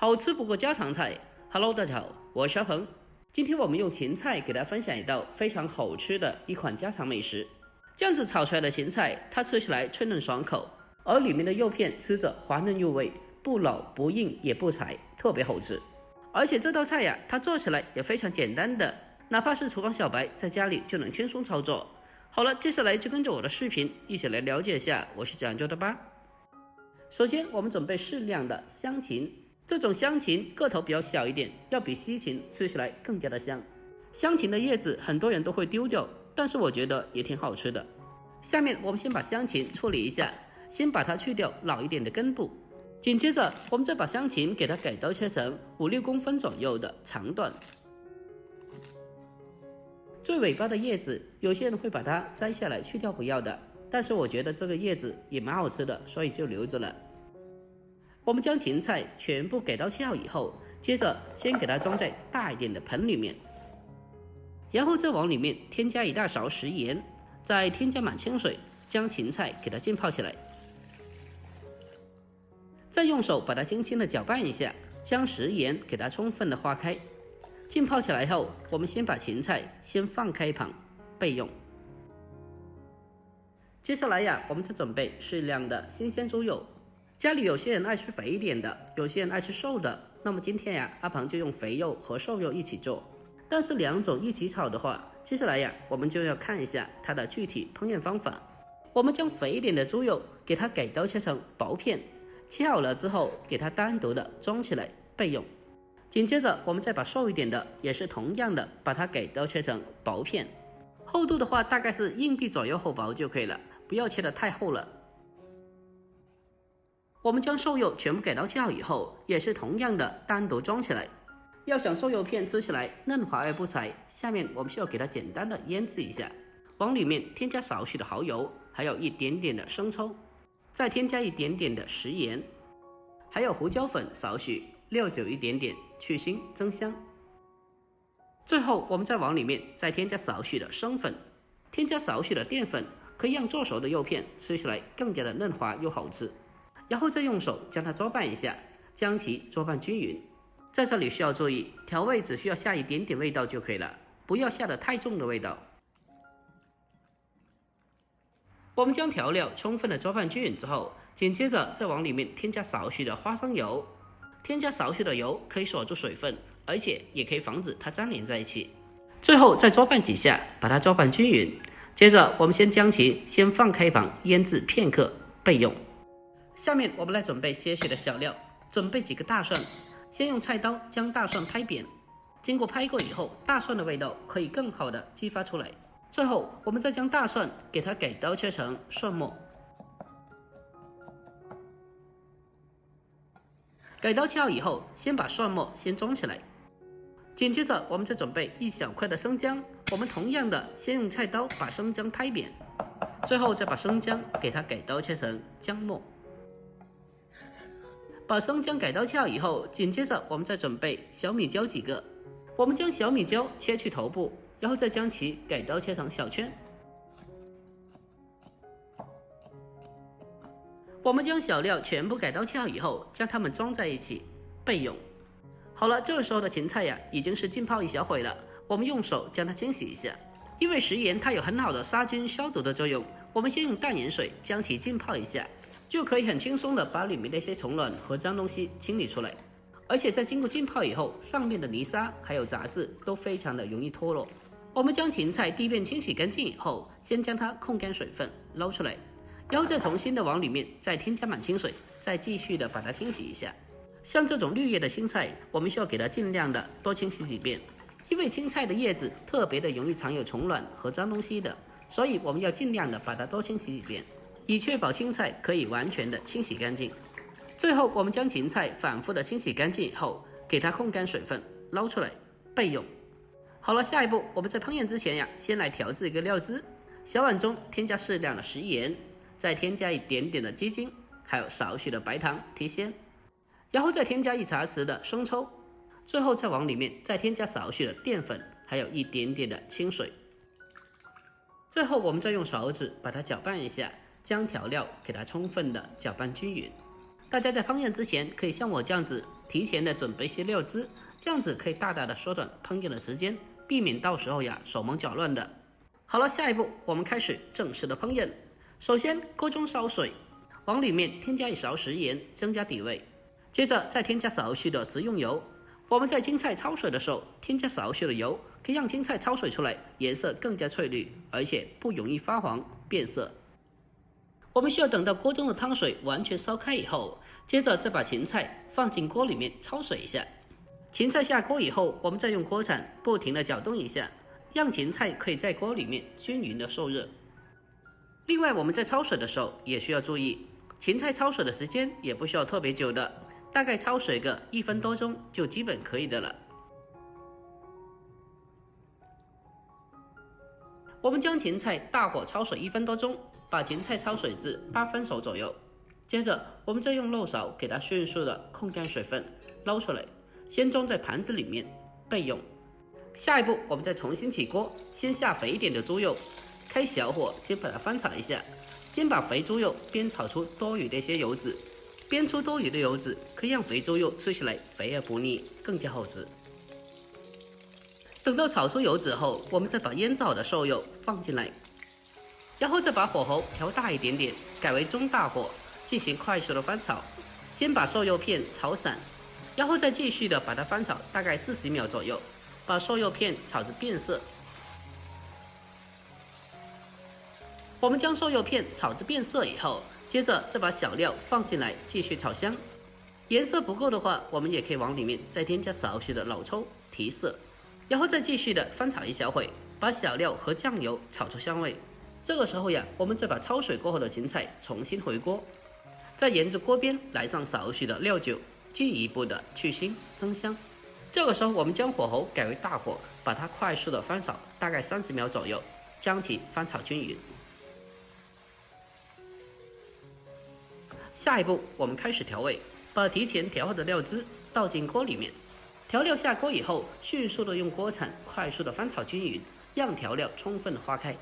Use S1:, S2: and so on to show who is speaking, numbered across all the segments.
S1: 好吃不过家常菜。Hello， 大家好，我是阿鹏。今天我们用芹菜给大家分享一道非常好吃的一款家常美食。这样子炒出来的芹菜，它吃起来脆嫩爽口，而里面的肉片吃着滑嫩入味，不老不硬也不柴，特别好吃。而且这道菜呀，它做起来也非常简单的，哪怕是厨房小白，在家里就能轻松操作。好了，接下来就跟着我的视频一起来了解一下我是怎样做的吧。首先，我们准备适量的香芹。这种香芹个头比较小一点，要比西芹吃起来更加的香。香芹的叶子很多人都会丢掉，但是我觉得也挺好吃的。下面我们先把香芹处理一下，先把它去掉老一点的根部。紧接着，我们再把香芹给它改刀切成5-6公分左右的长段。最尾巴的叶子，有些人会把它摘下来去掉不要的，但是我觉得这个叶子也蛮好吃的，所以就留着了。我们将芹菜全部改刀切好以后，接着先给它装在大一点的盆里面，然后再往里面添加1大勺食盐，再添加满清水，将芹菜给它浸泡起来。再用手把它轻轻的搅拌一下，将食盐给它充分的化开。浸泡起来后，我们先把芹菜先放开一旁备用。接下来呀，我们再准备适量的新鲜猪肉。家里有些人爱吃肥一点的，有些人爱吃瘦的，那么今天呀，阿庞就用肥肉和瘦肉一起做。但是两种一起炒的话，接下来呀，我们就要看一下它的具体烹饪方法。我们将肥一点的猪肉给它改刀切成薄片，切好了之后，给它单独的装起来备用。紧接着，我们再把瘦一点的，也是同样的，把它改刀切成薄片，厚度的话大概是硬币左右厚薄就可以了，不要切得太厚了。我们将瘦肉全部改刀切好以后，也是同样的单独装起来。要想瘦肉片吃起来嫩滑而不柴，下面我们需要给它简单的腌制一下，往里面添加少许的蚝油，还有一点点的生抽，再添加一点点的食盐，还有胡椒粉少许，料酒一点点，去腥增香。最后我们再往里面再添加少许的生粉，添加少许的淀粉，可以让做熟的肉片吃起来更加的嫩滑又好吃。然后再用手将它搅拌一下，将其搅拌均匀。在这里需要注意，调味只需要下一点点味道就可以了，不要下得太重的味道。我们将调料充分的搅拌均匀之后，紧接着再往里面添加少许的花生油。添加少许的油可以锁住水分，而且也可以防止它粘连在一起。最后再搅拌几下，把它搅拌均匀。接着我们先将其先放开一旁腌制片刻备用。下面我们来准备些许的小料，准备几个大蒜，先用菜刀将大蒜拍扁，经过拍过以后，大蒜的味道可以更好的激发出来。最后我们再将大蒜给它改刀切成蒜末，改刀切好以后，先把蒜末先装起来。紧接着我们再准备1小块的生姜，我们同样的先用菜刀把生姜拍扁，最后再把生姜给它改刀切成姜末。把生姜改刀切好以后，紧接着我们再准备小米椒几个，我们将小米椒切去头部，然后再将其改刀切成小圈。我们将小料全部改刀切好以后，将它们装在一起备用。好了，这个时候的芹菜呀，已经是浸泡1小会了，我们用手将它清洗一下，因为食盐它有很好的杀菌消毒的作用，我们先用淡盐水将其浸泡一下，就可以很轻松的把里面的一些虫卵和脏东西清理出来。而且在经过浸泡以后，上面的泥沙还有杂质都非常的容易脱落。我们将芹菜地面清洗干净以后，先将它控干水分捞出来，然后再重新的往里面再添加满清水，再继续的把它清洗一下。像这种绿叶的青菜，我们需要给它尽量的多清洗几遍，因为青菜的叶子特别的容易藏有虫卵和脏东西的，所以我们要尽量的把它多清洗几遍，以确保青菜可以完全的清洗干净。最后我们将芹菜反复的清洗干净以后，给它控干水分捞出来备用。好了，下一步我们在烹饪之前呀，先来调制一个料汁。小碗中添加适量的食盐，再添加一点点的鸡精，还有少许的白糖提鲜，然后再添加1茶匙的生抽，最后再往里面再添加少许的淀粉，还有一点点的清水。最后我们再用勺子把它搅拌一下，将调料给它充分的搅拌均匀。大家在烹饪之前可以像我这样子提前的准备些料汁，这样子可以大大的缩短烹饪的时间，避免到时候呀手忙脚乱的。好了，下一步我们开始正式的烹饪。首先锅中烧水，往里面添加1勺食盐，增加底味。接着再添加少许的食用油。我们在青菜焯水的时候添加少许的油，可以让青菜焯水出来颜色更加翠绿，而且不容易发黄变色。我们需要等到锅中的汤水完全烧开以后，接着再把芹菜放进锅里面焯水一下。芹菜下锅以后，我们再用锅铲不停地搅动一下，让芹菜可以在锅里面均匀的受热。另外我们在焯水的时候也需要注意，芹菜焯水的时间也不需要特别久的，大概焯水个1分多钟就基本可以的了。我们将芹菜大火焯水1分多钟，把芹菜焯水至8分熟左右。接着我们再用漏勺给它迅速的控干水分，捞出来，先装在盘子里面备用。下一步我们再重新起锅，先下肥一点的猪肉，开小火先把它翻炒一下，先把肥猪肉煸炒出多余的一些油脂，煸出多余的油脂可以让肥猪肉吃起来肥而不腻，更加好吃。等到炒出油脂后，我们再把腌制好的瘦肉放进来，然后再把火候调大一点点，改为中大火进行快速的翻炒。先把瘦肉片炒散，然后再继续的把它翻炒大概40秒左右，把瘦肉片炒至变色。我们将瘦肉片炒至变色以后，接着再把小料放进来继续炒香。颜色不够的话，我们也可以往里面再添加少许的老抽提色。然后再继续的翻炒一小会，把小料和酱油炒出香味。这个时候呀，我们再把焯水过后的芹菜重新回锅，再沿着锅边来上少许的料酒，进一步的去腥增香。这个时候我们将火候改为大火，把它快速的翻炒大概30秒左右，将其翻炒均匀。下一步我们开始调味，把提前调好的料汁倒进锅里面。调料下锅以后，迅速的用锅铲快速的翻炒均匀，让调料充分的化开。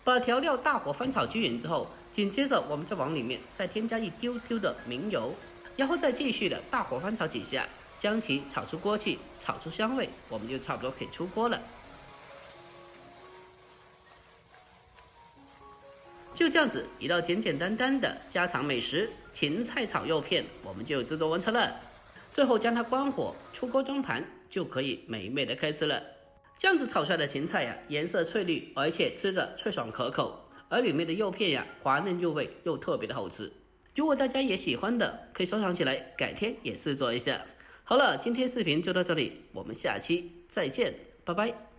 S1: 把调料大火翻炒均匀之后，紧接着我们再往里面再添加一丢丢的明油，然后再继续的大火翻炒几下，将其炒出锅气，炒出香味，我们就差不多可以出锅了。就这样子，一道简简单单的家常美食芹菜炒肉片，我们就制作完成了。最后将它关火，出锅装盘，就可以美美的开吃了。这样子炒出来的芹菜呀，颜色翠绿，而且吃着脆爽可口，而里面的肉片呀，滑嫩入味，又特别的好吃。如果大家也喜欢的，可以收藏起来，改天也试做一下。好了，今天视频就到这里，我们下期再见，拜拜。